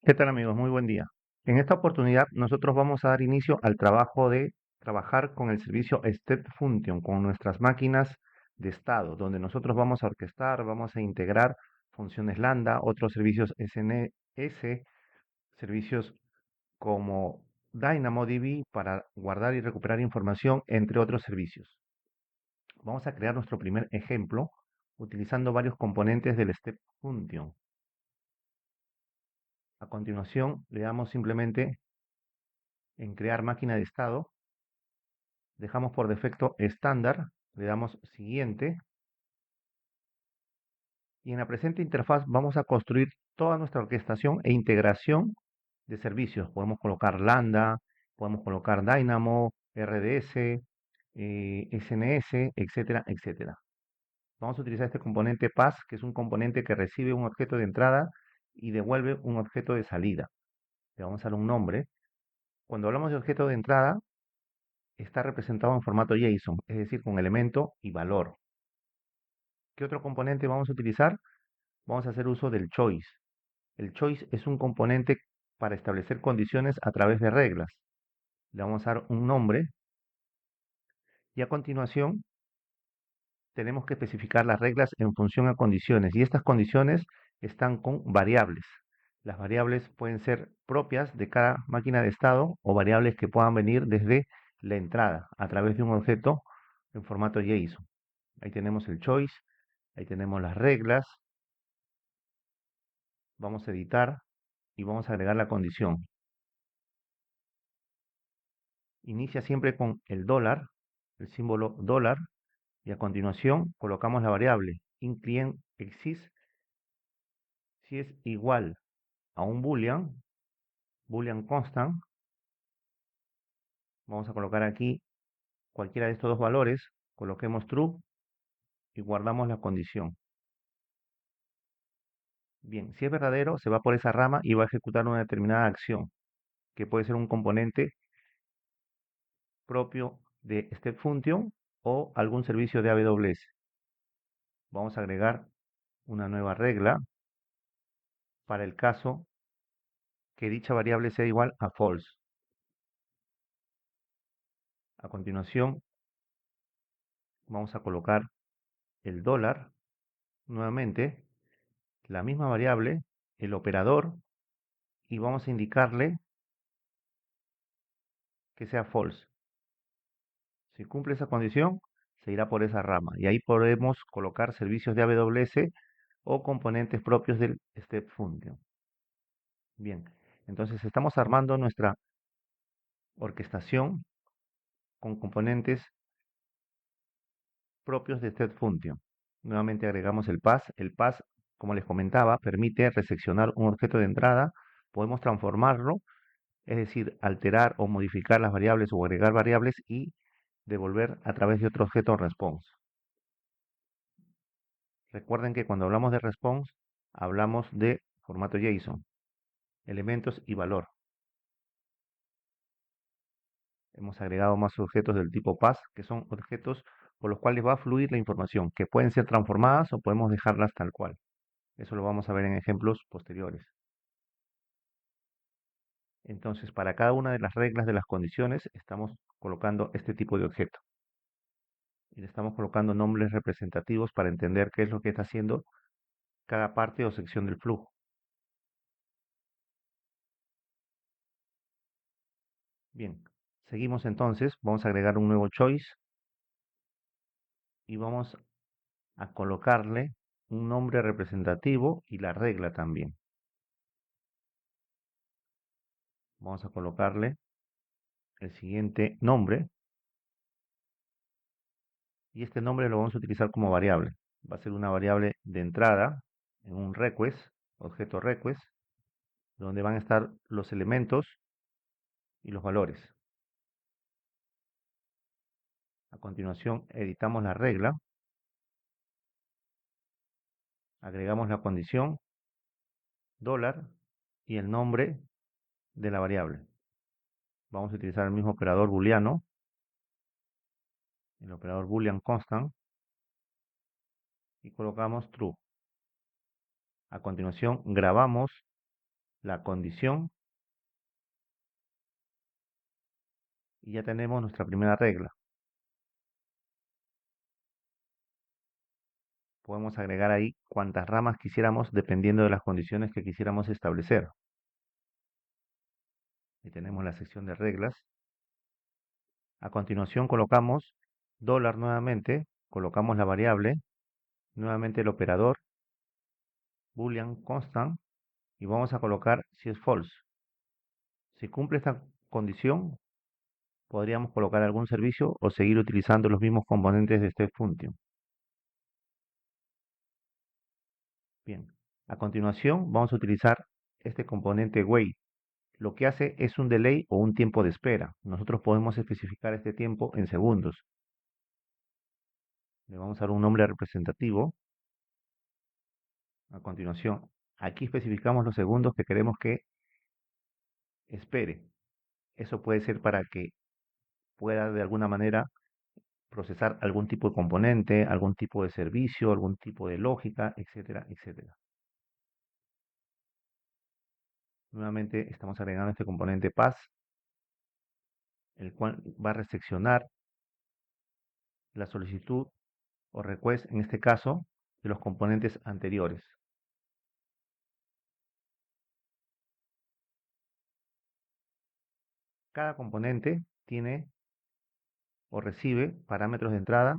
¿Qué tal amigos? Muy buen día. En esta oportunidad nosotros vamos a dar inicio al trabajo de trabajar con el servicio Step Function, con nuestras máquinas de estado, donde nosotros vamos a orquestar, vamos a integrar funciones lambda, otros servicios SNS, servicios como DynamoDB para guardar y recuperar información, entre otros servicios. Vamos a crear nuestro primer ejemplo utilizando varios componentes del Step Function. A continuación le damos simplemente en crear máquina de estado, dejamos por defecto estándar, le damos siguiente y en la presente interfaz vamos a construir toda nuestra orquestación e integración de servicios. Podemos colocar Lambda, podemos colocar Dynamo, RDS, SNS, etcétera, etcétera. Vamos a utilizar este componente pass, que es un componente que recibe un objeto de entrada y devuelve un objeto de salida. Le vamos a dar un nombre. Cuando hablamos de objeto de entrada, está representado en formato JSON, es decir, con elemento y valor. ¿Qué otro componente vamos a utilizar? Vamos a hacer uso del choice. El choice es un componente para establecer condiciones a través de reglas. Le vamos a dar un nombre y a continuación tenemos que especificar las reglas en función a condiciones y estas condiciones están con variables. Las variables pueden ser propias de cada máquina de estado o variables que puedan venir desde la entrada a través de un objeto en formato JSON. Ahí tenemos el choice, ahí tenemos las reglas. Vamos a editar y vamos a agregar la condición. Inicia siempre con el dólar, el símbolo dólar, y a continuación colocamos la variable inclient exist si es igual a un boolean constant. Vamos a colocar aquí cualquiera de estos dos valores, coloquemos true y guardamos la condición. Bien, si es verdadero, se va por esa rama y va a ejecutar una determinada acción, que puede ser un componente propio de Step Function o algún servicio de AWS. Vamos a agregar una nueva regla para el caso que dicha variable sea igual a false. A continuación, vamos a colocar el dólar, nuevamente, la misma variable, el operador, y vamos a indicarle que sea false. Si cumple esa condición, se irá por esa rama. Y ahí podemos colocar servicios de AWS o componentes propios del Step Function. Bien, entonces estamos armando nuestra orquestación con componentes propios de Step Function. Nuevamente agregamos el pass. El pass, como les comentaba, permite reseccionar un objeto de entrada. Podemos transformarlo, es decir, alterar o modificar las variables o agregar variables y devolver a través de otro objeto response. Recuerden que cuando hablamos de response, hablamos de formato JSON, elementos y valor. Hemos agregado más objetos del tipo pass, que son objetos por los cuales va a fluir la información, que pueden ser transformadas o podemos dejarlas tal cual. Eso lo vamos a ver en ejemplos posteriores. Entonces, para cada una de las reglas de las condiciones, estamos colocando este tipo de objeto. Y le estamos colocando nombres representativos para entender qué es lo que está haciendo cada parte o sección del flujo. Bien, seguimos entonces. Vamos a agregar un nuevo choice y vamos a colocarle un nombre representativo y la regla también. Vamos a colocarle el siguiente nombre y este nombre lo vamos a utilizar como variable. Va a ser una variable de entrada en un request, objeto request, donde van a estar los elementos y los valores. A continuación editamos la regla, agregamos la condición dólar y el nombre de la variable. Vamos a utilizar el mismo operador booleano, el operador boolean constant, y colocamos true. A continuación grabamos la condición y ya tenemos nuestra primera regla. Podemos agregar ahí cuantas ramas quisiéramos dependiendo de las condiciones que quisiéramos establecer. Y tenemos la sección de reglas. A continuación colocamos dólar nuevamente, colocamos la variable, nuevamente el operador, boolean constant, y vamos a colocar si es false. Si cumple esta condición, podríamos colocar algún servicio o seguir utilizando los mismos componentes de step function. Bien, a continuación vamos a utilizar este componente wait. Lo que hace es un delay o un tiempo de espera. Nosotros podemos especificar este tiempo en segundos. Le vamos a dar un nombre representativo. A continuación, aquí especificamos los segundos que queremos que espere. Eso puede ser para que pueda de alguna manera procesar algún tipo de componente, algún tipo de servicio, algún tipo de lógica, etcétera, etcétera. Nuevamente estamos agregando este componente pass, el cual va a recepcionar la solicitud o request, en este caso, de los componentes anteriores. Cada componente tiene o recibe parámetros de entrada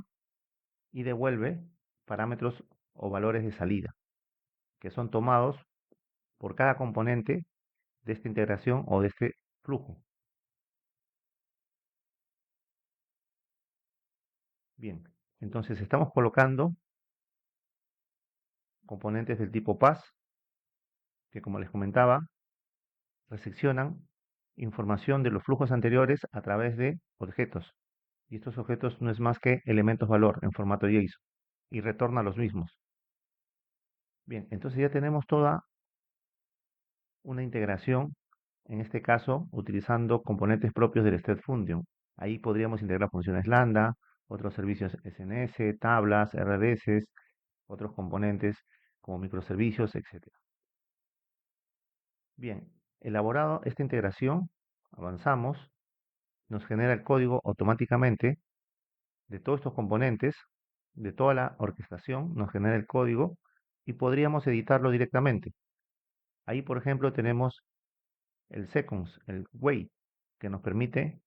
y devuelve parámetros o valores de salida, que son tomados por cada componente de esta integración o de este flujo. Bien, entonces estamos colocando componentes del tipo pass, que como les comentaba, recepcionan información de los flujos anteriores a través de objetos. Y estos objetos no es más que elementos valor en formato JSON y retorna los mismos. Bien, entonces ya tenemos toda una integración, en este caso utilizando componentes propios del Step Function. Ahí podríamos integrar funciones lambda, otros servicios SNS, tablas, RDS, otros componentes como microservicios, etcétera. Bien, elaborado esta integración, avanzamos, nos genera el código automáticamente de todos estos componentes, de toda la orquestación, nos genera el código y podríamos editarlo directamente. Ahí, por ejemplo, tenemos el seconds, el wait, que nos permite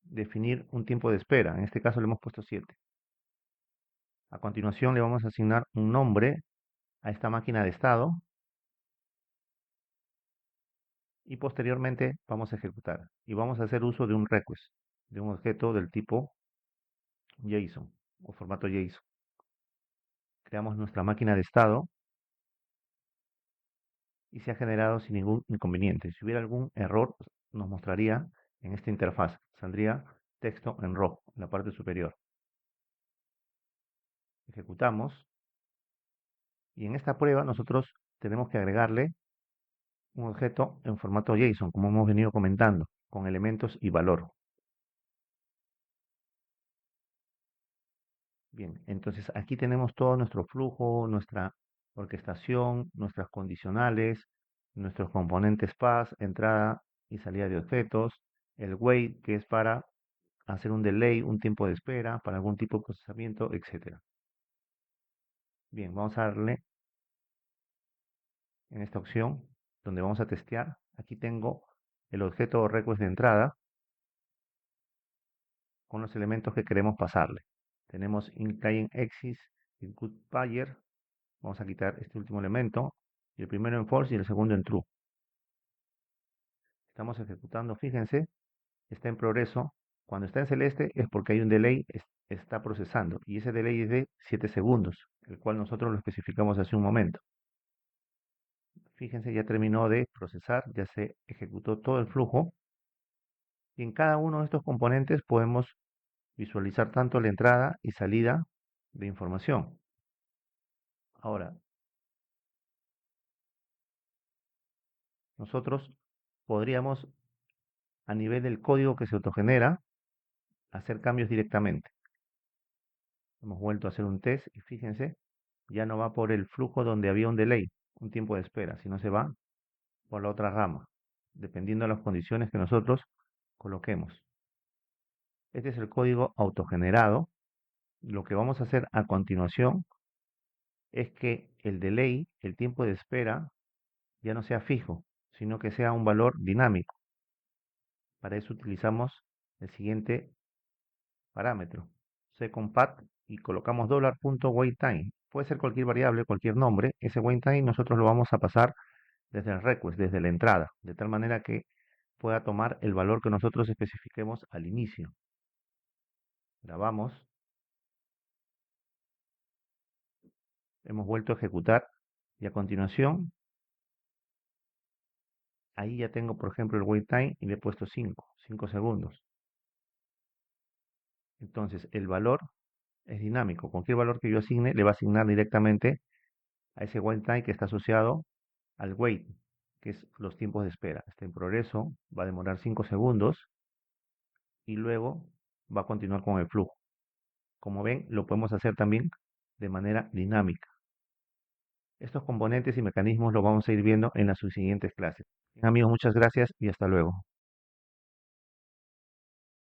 definir un tiempo de espera. En este caso le hemos puesto 7. A continuación le vamos a asignar un nombre a esta máquina de estado y posteriormente vamos a ejecutar. Y vamos a hacer uso de un request, de un objeto del tipo JSON o formato JSON. Creamos nuestra máquina de estado y se ha generado sin ningún inconveniente. Si hubiera algún error, nos mostraría en esta interfaz. Saldría texto en rojo en la parte superior. Ejecutamos y en esta prueba nosotros tenemos que agregarle un objeto en formato JSON, como hemos venido comentando, con elementos y valor. Bien, entonces aquí tenemos todo nuestro flujo, nuestra orquestación, nuestras condicionales, nuestros componentes pass, entrada y salida de objetos, el wait, que es para hacer un delay, un tiempo de espera, para algún tipo de procesamiento, etcétera. Bien, vamos a darle en esta opción donde vamos a testear. Aquí tengo el objeto request de entrada con los elementos que queremos pasarle. Tenemos client exis, input payer. Vamos a quitar este último elemento, y el primero en false y el segundo en true. Estamos ejecutando, fíjense, está en progreso. Cuando está en celeste es porque hay un delay, está procesando, y ese delay es de 7 segundos, el cual nosotros lo especificamos hace un momento. Fíjense, ya terminó de procesar, ya se ejecutó todo el flujo, y en cada uno de estos componentes podemos visualizar tanto la entrada y salida de información. Ahora, nosotros podríamos, a nivel del código que se autogenera, hacer cambios directamente. Hemos vuelto a hacer un test y fíjense, ya no va por el flujo donde había un delay, un tiempo de espera, sino se va por la otra rama, dependiendo de las condiciones que nosotros coloquemos. Este es el código autogenerado. Lo que vamos a hacer a continuación es que el delay, el tiempo de espera, ya no sea fijo, sino que sea un valor dinámico. Para eso utilizamos el siguiente parámetro, secondPath, y colocamos $.waitTime. Puede ser cualquier variable, cualquier nombre. Ese waitTime nosotros lo vamos a pasar desde el request, desde la entrada, de tal manera que pueda tomar el valor que nosotros especifiquemos al inicio. Grabamos, hemos vuelto a ejecutar y a continuación, ahí ya tengo por ejemplo el wait time y le he puesto 5 segundos. Entonces el valor es dinámico. Cualquier valor que yo asigne le va a asignar directamente a ese wait time que está asociado al wait, que es los tiempos de espera. Está en progreso, va a demorar 5 segundos y luego va a continuar con el flujo. Como ven, lo podemos hacer también de manera dinámica. Estos componentes y mecanismos los vamos a ir viendo en las subsiguientes clases. Bien, amigos, muchas gracias y hasta luego.